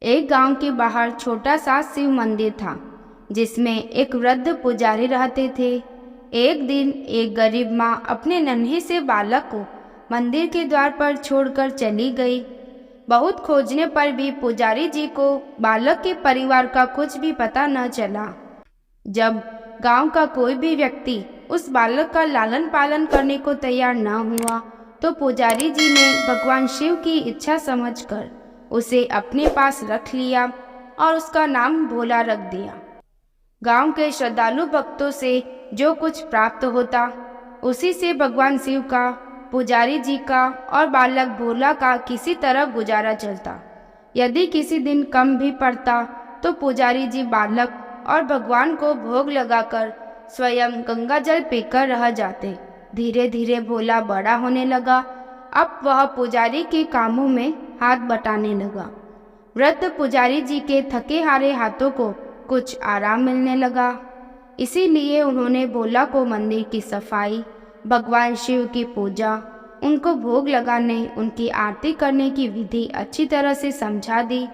एक गांव के बाहर छोटा सा शिव मंदिर था, जिसमें एक वृद्ध पुजारी रहते थे। एक दिन एक गरीब माँ अपने नन्हे से बालक को मंदिर के द्वार पर छोड़कर चली गई। बहुत खोजने पर भी पुजारी जी को बालक के परिवार का कुछ भी पता न चला। जब गांव का कोई भी व्यक्ति उस बालक का लालन पालन करने को तैयार न हुआ, तो पुजारी जी ने भगवान शिव की इच्छा समझकर उसे अपने पास रख लिया और उसका नाम भोला रख दिया। गांव के श्रद्धालु भक्तों से जो कुछ प्राप्त होता, उसी से भगवान शिव का, पुजारी जी का और बालक भोला का किसी तरह गुजारा चलता। यदि किसी दिन कम भी पड़ता तो पुजारी जी बालक और भगवान को भोग लगाकर स्वयं गंगा जल पीकर रह जाते। धीरे धीरे भोला बड़ा होने लगा। अब वह पुजारी के कामों में हाथ बटाने लगा। वृद्ध पुजारी जी के थके हारे हाथों को कुछ आराम मिलने लगा। इसीलिए उन्होंने भोला को मंदिर की सफाई, भगवान शिव की पूजा, उनको भोग लगाने, उनकी आरती करने की विधि अच्छी तरह से समझा दी।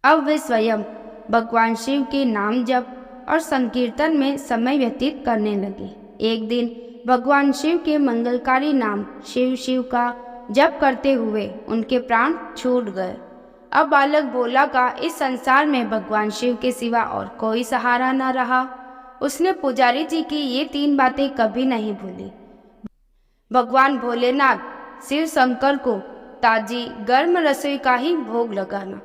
अब वे स्वयं भगवान शिव के नाम जप और संकीर्तन में समय व्यतीत करने लगे। एक दिन भगवान शिव के मंगलकारी नाम शिव शिव का जप करते हुए उनके प्राण छूट गए। अब बालक भोला का इस संसार में भगवान शिव के सिवा और कोई सहारा न रहा। उसने पुजारी जी की ये 3 बातें कभी नहीं भूली। भगवान भोलेनाथ शिव शंकर को ताजी गर्म रसोई का ही भोग लगाना,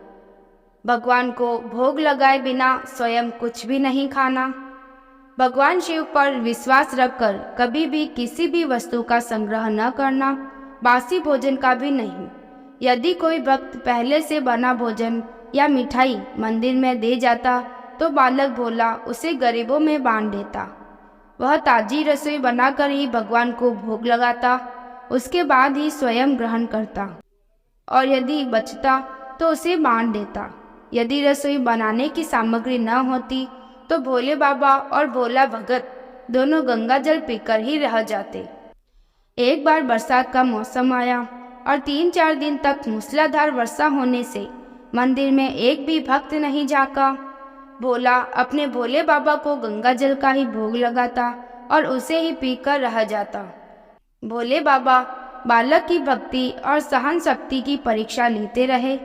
भगवान को भोग लगाए बिना स्वयं कुछ भी नहीं खाना, भगवान शिव पर विश्वास रखकर कभी भी किसी भी वस्तु का संग्रह न करना, बासी भोजन का भी नहीं। यदि कोई भक्त पहले से बना भोजन या मिठाई मंदिर में दे जाता तो बालक भोला उसे गरीबों में बांट देता। वह ताजी रसोई बनाकर ही भगवान को भोग लगाता, उसके बाद ही स्वयं ग्रहण करता और यदि बचता तो उसे बांट देता। यदि रसोई बनाने की सामग्री न होती तो भोले बाबा और भोला भगत दोनों गंगा जल पीकर ही रह जाते। एक बार बरसात का मौसम आया और 3-4 दिन तक मूसलाधार वर्षा होने से मंदिर में एक भी भक्त नहीं झांका। भोला अपने भोले बाबा को गंगा जल का ही भोग लगाता और उसे ही पीकर रह जाता। भोले बाबा बालक की भक्ति और सहन शक्ति की परीक्षा लेते रहे,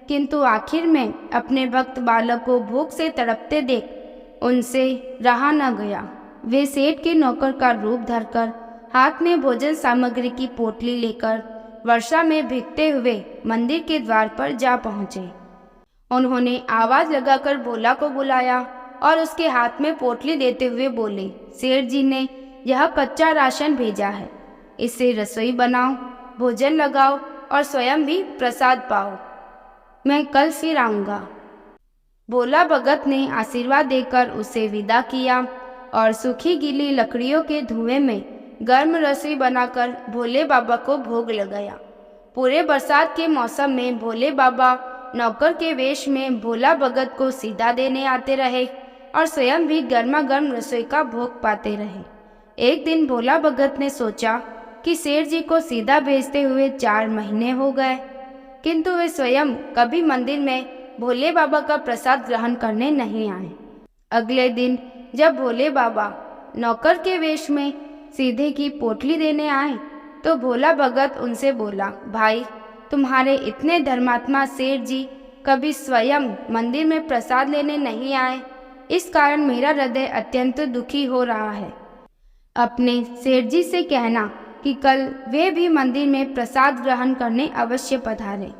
किंतु आखिर में अपने भक्त बालक को भूख से तड़पते देख उनसे रहा न गया। वे सेठ के नौकर का रूप धरकर हाथ में भोजन सामग्री की पोटली लेकर वर्षा में भीगते हुए मंदिर के द्वार पर जा पहुँचे। उन्होंने आवाज लगाकर भोला को बुलाया और उसके हाथ में पोटली देते हुए बोले, सेठ जी ने यह कच्चा राशन भेजा है, इससे रसोई बनाओ, भोजन लगाओ और स्वयं भी प्रसाद पाओ। मैं कल फिर आऊँगा। भोला भगत ने आशीर्वाद देकर उसे विदा किया और सूखी गीली लकड़ियों के धुएं में गर्म रसोई बनाकर भोले बाबा को भोग लगाया। पूरे बरसात के मौसम में भोले बाबा नौकर के वेश में भोला भगत को सीधा देने आते रहे और स्वयं भी गर्मा गर्म रसोई का भोग पाते रहे। एक दिन भोला भगत ने सोचा कि सेठ जी को सीधा भेजते हुए 4 महीने हो गए, किंतु वे स्वयं कभी मंदिर में भोले बाबा का प्रसाद ग्रहण करने नहीं आए। अगले दिन जब भोले बाबा नौकर के वेश में सीधे की पोटली देने आए तो भोला भगत उनसे बोला, भाई, तुम्हारे इतने धर्मात्मा सेठ जी कभी स्वयं मंदिर में प्रसाद लेने नहीं आए, इस कारण मेरा हृदय अत्यंत दुखी हो रहा है। अपने सेठ जी से कहना कि कल वे भी मंदिर में प्रसाद ग्रहण करने अवश्य पधारे।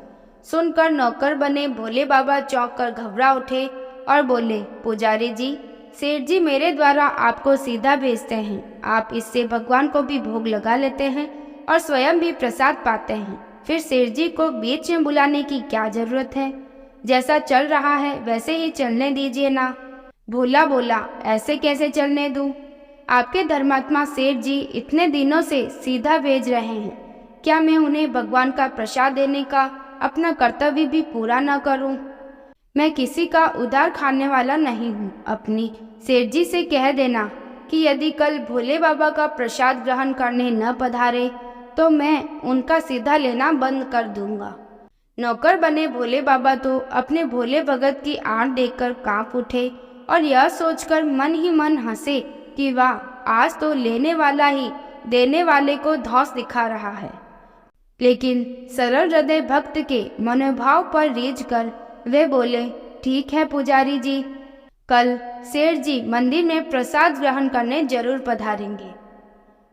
सुनकर नौकर बने भोले बाबा चौंक कर घबरा उठे और बोले, पुजारी जी, सेठ जी मेरे द्वारा आपको सीधा भेजते हैं। आप इससे भगवान को भी भोग लगा लेते हैं और स्वयं भी प्रसाद पाते हैं। फिर सेठ जी को बीच में बुलाने की क्या जरूरत है? जैसा चल रहा है वैसे ही चलने दीजिए ना। भोला बोला, ऐसे कैसे चलने दूं? आपके धर्मात्मा सेठ जी इतने दिनों से सीधा भेज रहे हैं, क्या मैं उन्हें भगवान का प्रसाद देने का अपना कर्तव्य भी पूरा न करूं? मैं किसी का उधार खाने वाला नहीं हूं। अपनी सेठ जी से कह देना कि यदि कल भोले बाबा का प्रसाद ग्रहण करने न पधारे तो मैं उनका सीधा लेना बंद कर दूंगा। नौकर बने भोले बाबा तो अपने भोले भगत की आड़ देखकर कांप उठे और यह सोचकर मन ही मन हंसे कि वाह, आज तो लेने वाला ही देने वाले को धौंस दिखा रहा है। लेकिन सरल हृदय भक्त के मनोभाव पर रीझ कर वे बोले, ठीक है पुजारी जी, कल सेठ जी मंदिर में प्रसाद ग्रहण करने जरूर पधारेंगे।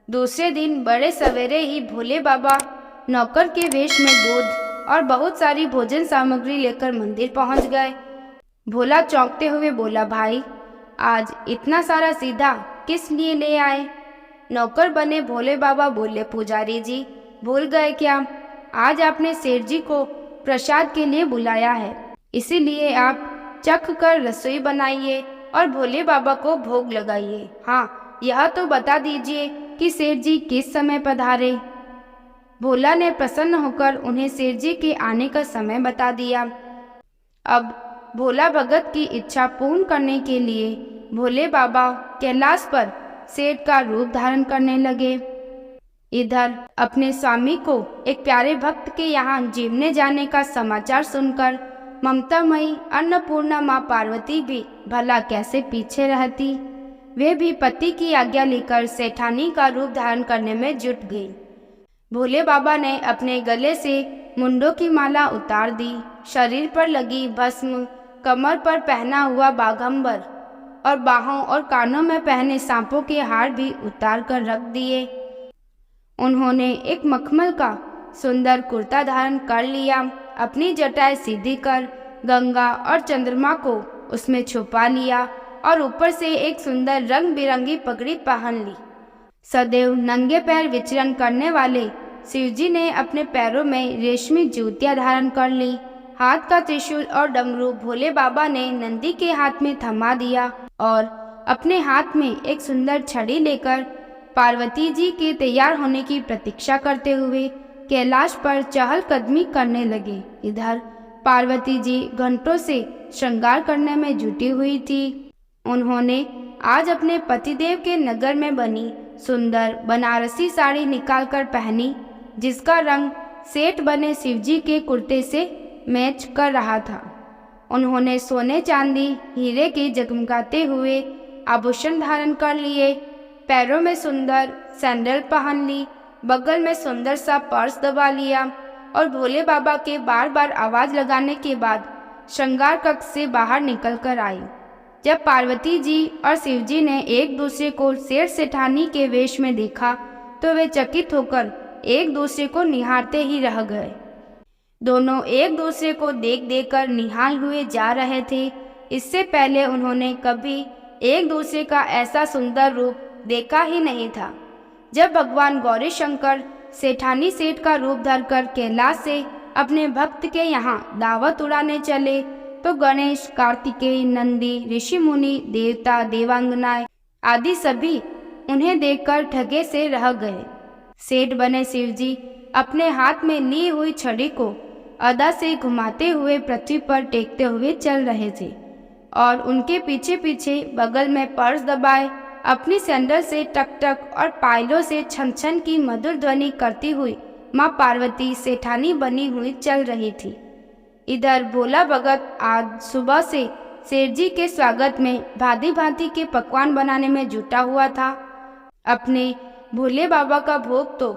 दूसरे दिन बड़े सवेरे ही भोले बाबा नौकर के वेश में दूध और बहुत सारी भोजन सामग्री लेकर मंदिर पहुंच गए। भोला चौंकते हुए बोला, भाई आज इतना सारा सीधा किस लिए ले आए? नौकर बने भोले बाबा बोले, पुजारी जी भूल गए क्या, आज आपने सेठ जी को प्रसाद के लिए बुलाया है, इसीलिए आप चख कर रसोई बनाइए और भोले बाबा को भोग लगाइए। हाँ, यह तो बता दीजिए कि सेठ जी किस समय पधारे। भोला ने प्रसन्न होकर उन्हें सेठ जी के आने का समय बता दिया। अब भोला भगत की इच्छा पूर्ण करने के लिए भोले बाबा कैलाश पर सेठ का रूप धारण करने लगे। इधर अपने स्वामी को एक प्यारे भक्त के यहाँ जीवने जाने का समाचार सुनकर ममतामयी अन्नपूर्णा माँ पार्वती भी भला कैसे पीछे रहती। वे भी पति की आज्ञा लेकर सेठानी का रूप धारण करने में जुट गई। भोले बाबा ने अपने गले से मुंडों की माला उतार दी, शरीर पर लगी भस्म, कमर पर पहना हुआ बाघंबर और बाहों और कानों में पहने सांपों के हार भी उतार कर रख दिए। उन्होंने एक मखमल का सुंदर कुर्ता धारण कर लिया, अपनी जटाएं सीधी कर गंगा और चंद्रमा को उसमें छुपा लिया और ऊपर से एक सुंदर रंग बिरंगी पगड़ी पहन ली। सदैव नंगे पैर विचरण करने वाले शिवजी ने अपने पैरों में रेशमी जूतियां धारण कर ली। हाथ का त्रिशूल और डमरू भोले बाबा ने नंदी के हाथ में थमा दिया और अपने हाथ में एक सुंदर छड़ी लेकर पार्वती जी के तैयार होने की प्रतीक्षा करते हुए कैलाश पर चहलकदमी करने लगे। इधर पार्वती जी घंटों से श्रृंगार करने में जुटी हुई थी। उन्होंने आज अपने पतिदेव के नगर में बनी सुंदर बनारसी साड़ी निकालकर पहनी, जिसका रंग सेठ बने शिवजी के कुर्ते से मैच कर रहा था। उन्होंने सोने चांदी हीरे के जगमगाते हुए आभूषण धारण कर लिए, पैरों में सुंदर सैंडल पहन ली, बगल में सुंदर सा पर्स दबा लिया और भोले बाबा के बार बार आवाज लगाने के बाद श्रृंगार कक्ष से बाहर निकल कर आई। जब पार्वती जी और शिवजी ने एक दूसरे को सेठ सेठानी के वेश में देखा तो वे चकित होकर एक दूसरे को निहारते ही रह गए। दोनों एक दूसरे को देख देख कर निहाल हुए जा रहे थे। इससे पहले उन्होंने कभी एक दूसरे का ऐसा सुंदर रूप देखा ही नहीं था। जब भगवान गौरी शंकर सेठानी सेठ का रूप धरकर कैलाश से अपने भक्त के यहाँ दावत उड़ाने चले तो गणेश, कार्तिकेय, नंदी, ऋषि मुनि, देवता, देवांगनाएं आदि सभी उन्हें देखकर ठगे से रह गए। सेठ बने शिवजी अपने हाथ में ली हुई छड़ी को अदा से घुमाते हुए पृथ्वी पर टेकते हुए चल रहे थे और उनके पीछे पीछे बगल में पर्स दबाए अपनी सैंडल से टक टक और पायलों से छन छन की मधुर ध्वनि करती हुई माँ पार्वती सेठानी बनी हुई चल रही थी। इधर भोला भगत आज सुबह से सेठ जी के स्वागत में भांति भांति के पकवान बनाने में जुटा हुआ था। अपने भोले बाबा का भोग तो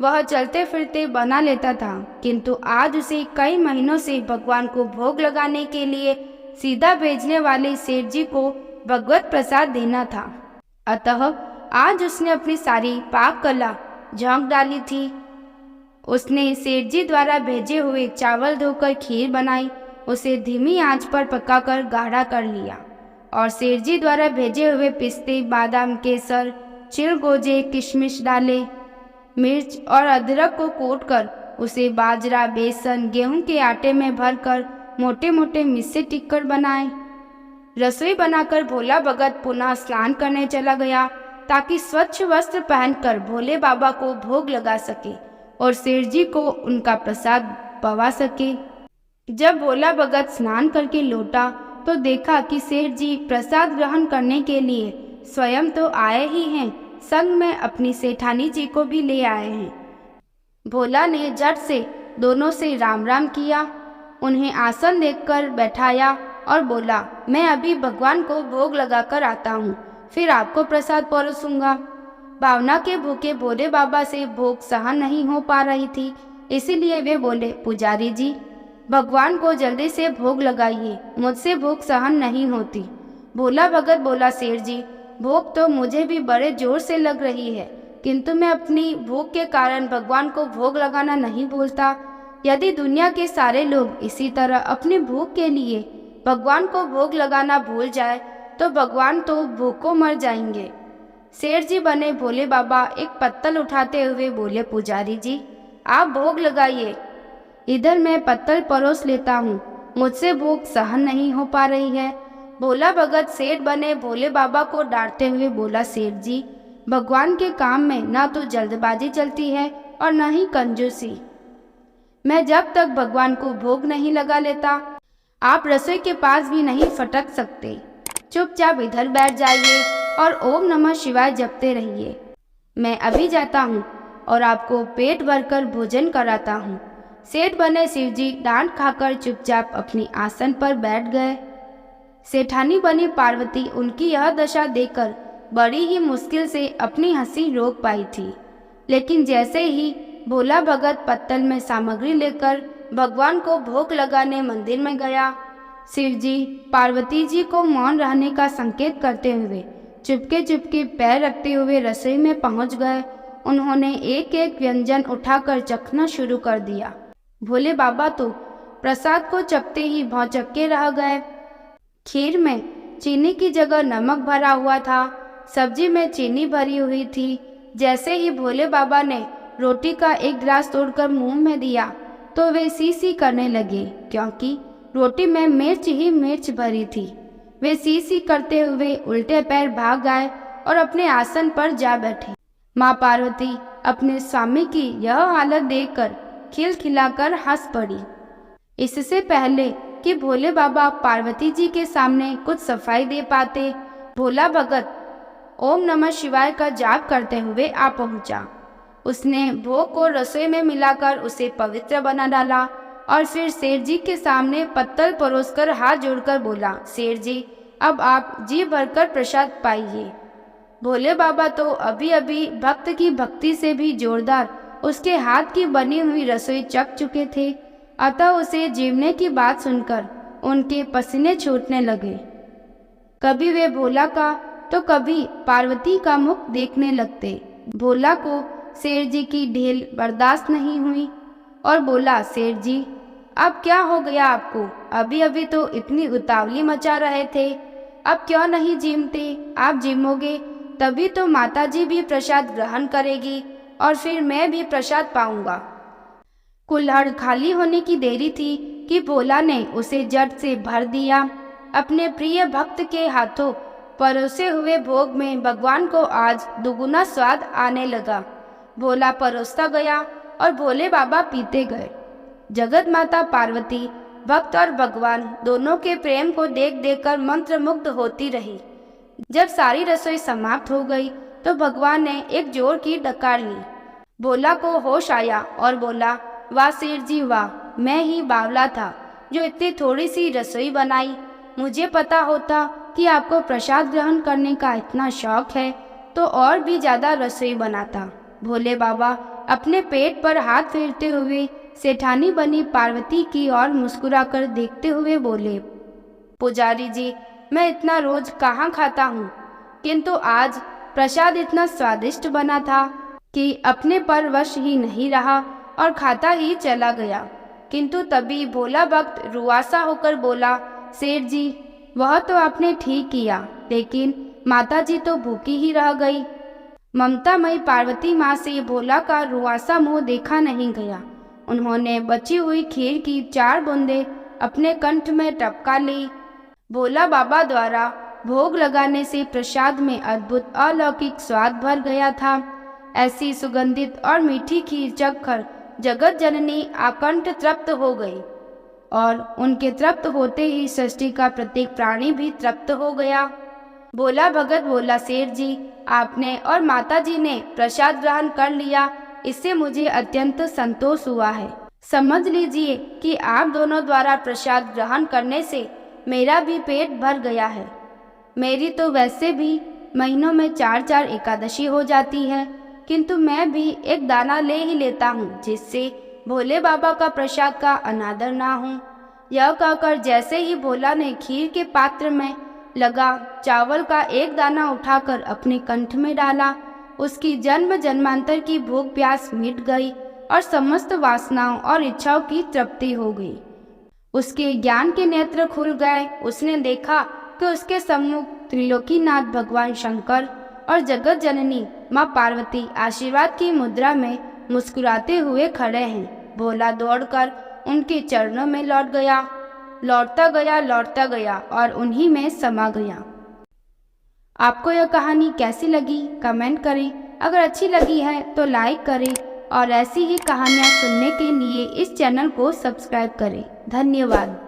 वह चलते फिरते बना लेता था, किंतु आज उसे कई महीनों से भगवान को भोग लगाने के लिए सीधा भेजने वाले सेठ जी को भगवत प्रसाद देना था। अतः आज उसने अपनी सारी पाक कला झोंक डाली थी। उसने सेठ जी द्वारा भेजे हुए चावल धोकर खीर बनाई, उसे धीमी आंच पर पकाकर गाढ़ा कर लिया और सेठ जी द्वारा भेजे हुए पिस्ते, बादाम, केसर, चिलगोजे, किशमिश डाले। मिर्च और अदरक को कूटकर उसे बाजरा, बेसन, गेहूं के आटे में भरकर मोटे मोटे मिस्से टिक्कर बनाए। रसोई बनाकर भोला भगत पुनः स्नान करने चला गया ताकि स्वच्छ वस्त्र पहनकर भोले बाबा को भोग लगा सके और सेठ जी को उनका प्रसाद पवा सके। जब भोला भगत स्नान करके लौटा तो देखा कि सेठ जी प्रसाद ग्रहण करने के लिए स्वयं तो आए ही हैं, संग में अपनी सेठानी जी को भी ले आए हैं। भोला ने झट से दोनों से राम राम किया उन्हें आसन देकर बैठाया और बोला, मैं अभी भगवान को भोग लगाकर आता हूँ, फिर आपको प्रसाद परोसूंगा। भावना के भूखे भोले बाबा से भूख सहन नहीं हो पा रही थी, इसीलिए वे बोले, पुजारी जी, भगवान को जल्दी से भोग लगाइए, मुझसे भूख सहन नहीं होती। भोला भगत बोला, सेठ जी, भूख तो मुझे भी बड़े जोर से लग रही है, किंतु मैं अपनी भूख के कारण भगवान को भोग लगाना नहीं भूलता। यदि दुनिया के सारे लोग इसी तरह अपनी भूख के लिए भगवान को भोग लगाना भूल जाए तो भगवान तो भूखों मर जाएंगे। सेठ जी बने भोले बाबा एक पत्तल उठाते हुए बोले, पुजारी जी, आप भोग लगाइए, इधर मैं पत्तल परोस लेता हूँ, मुझसे भूख सहन नहीं हो पा रही है। भोला भगत सेठ बने भोले बाबा को डांटते हुए बोला, सेठ जी, भगवान के काम में न तो जल्दबाजी चलती है और न ही कंजूसी। मैं जब तक भगवान को भोग नहीं लगा लेता, आप रसोई के पास भी नहीं फटक सकते। चुपचाप इधर बैठ जाइए और ओम नमः शिवाय जपते रहिए। मैं अभी जाता हूँ और आपको पेट भरकर भोजन कराता हूँ। सेठ बने शिवजी डांट खाकर चुपचाप अपनी आसन पर बैठ गए। सेठानी बनी पार्वती उनकी यह दशा देखकर बड़ी ही मुश्किल से अपनी हंसी रोक पाई थी, लेकिन जैसे ही भोला भगत पत्तल में सामग्री लेकर भगवान को भोग लगाने मंदिर में गया, शिवजी पार्वती जी को मौन रहने का संकेत करते हुए चुपके चुपके पैर रखते हुए रसोई में पहुंच गए। उन्होंने एक एक व्यंजन उठाकर चखना शुरू कर दिया। भोले बाबा तो प्रसाद को चखते ही भौचक्के रह गए। खीर में चीनी की जगह नमक भरा हुआ था, सब्जी में चीनी भरी हुई थी। जैसे ही भोले बाबा ने रोटी का एक गिलास तोड़कर मुंह में दिया तो वे सी सी करने लगे, क्योंकि रोटी में मिर्च ही मिर्च भरी थी। वे सी सी करते हुए उल्टे पैर भाग गए और अपने आसन पर जा बैठे। माँ पार्वती अपने स्वामी की यह हालत देखकर खिलखिलाकर हंस पड़ी। इससे पहले कि भोले बाबा पार्वती जी के सामने कुछ सफाई दे पाते, भोला भगत ओम नमः शिवाय का जाप करते हुए आ पहुंचा। उसने भोग को रसोई में मिलाकर उसे पवित्र बना डाला और फिर सेठ जी के सामने पत्तल परोसकर हाथ जोड़कर बोला, सेठ जी, अब आप जी भरकर प्रसाद पाइए। भोले बाबा तो अभी अभी भक्त की भक्ति से भी जोरदार उसके हाथ की बनी हुई रसोई चख चुके थे, अतः उसे जीवने की बात सुनकर उनके पसीने छूटने लगे। कभी वे भोला का तो कभी पार्वती का मुख देखने लगते। भोला को सेठ जी की ढेल बर्दाश्त नहीं हुई और बोला, सेठ जी, अब क्या हो गया आपको? अभी अभी तो इतनी उतावली मचा रहे थे, अब क्यों नहीं जिमते? आप जिमोगे तभी तो माताजी भी प्रसाद ग्रहण करेगी और फिर मैं भी प्रसाद पाऊंगा। कुल्हड़ खाली होने की देरी थी कि भोला ने उसे झट से भर दिया। अपने प्रिय भक्त के हाथों परोसे हुए भोग में भगवान को आज दुगुना स्वाद आने लगा। भोला परोसता गया और भोले बाबा पीते गए। जगत माता पार्वती भक्त और भगवान दोनों के प्रेम को देख देखकर मंत्रमुग्ध होती रही। जब सारी रसोई समाप्त हो गई तो भगवान ने एक जोर की डकार ली। भोला को होश आया और बोला, वाह सेठ जी वाह, मैं ही बावला था जो इतनी थोड़ी सी रसोई बनाई। मुझे पता होता कि आपको प्रसाद ग्रहण करने का इतना शौक है तो और भी ज्यादा रसोई बनाता। भोले बाबा अपने पेट पर हाथ फेरते हुए सेठानी बनी पार्वती की ओर मुस्कुराकर देखते हुए बोले, पुजारी जी, मैं इतना रोज कहाँ खाता हूँ, किंतु आज प्रसाद इतना स्वादिष्ट बना था कि अपने पर वश ही नहीं रहा और खाता ही चला गया। किंतु तभी भोला भक्त रुआसा होकर बोला, सेठ जी, वह तो आपने ठीक किया, लेकिन माताजी तो भूखी ही रह गई। ममतामयी पार्वती माँ से भोला का रुआसा मुंह देखा नहीं गया। उन्होंने बची हुई खीर की 4 बूंदें अपने कंठ में टपका ली। भोला बाबा द्वारा भोग लगाने से प्रसाद में अद्भुत अलौकिक स्वाद भर गया था। ऐसी सुगंधित और मीठी खीर चखकर जगत जननी आकंठ तृप्त हो गई और उनके तृप्त होते ही सृष्टि का प्रत्येक प्राणी भी तृप्त हो गया। भोला भगत बोला, सेठ जी, आपने और माताजी ने प्रसाद ग्रहण कर लिया, इससे मुझे अत्यंत संतोष हुआ है। समझ लीजिए कि आप दोनों द्वारा प्रसाद ग्रहण करने से मेरा भी पेट भर गया है। मेरी तो वैसे भी महीनों में 4-4 एकादशी हो जाती है, किंतु मैं भी एक दाना ले ही लेता हूँ जिससे भोले बाबा का प्रसाद का अनादर ना हो। यह कहकर जैसे ही भोला ने खीर के पात्र में लगा चावल का एक दाना उठाकर अपने कंठ में डाला, उसकी जन्म जन्मांतर की भूख प्यास मिट गई और समस्त वासनाओं और इच्छाओं की तृप्ति हो गई। उसके ज्ञान के नेत्र खुल गए। उसने देखा कि उसके सम्मुख त्रिलोकीनाथ भगवान शंकर और जगत जननी माँ पार्वती आशीर्वाद की मुद्रा में मुस्कुराते हुए खड़े हैं। भोला दौड़कर उनके चरणों में लौटता गया और उन्हीं में समा गया। आपको यह कहानी कैसी लगी कमेंट करें। अगर अच्छी लगी है तो लाइक करें और ऐसी ही कहानियाँ सुनने के लिए इस चैनल को सब्सक्राइब करें। धन्यवाद।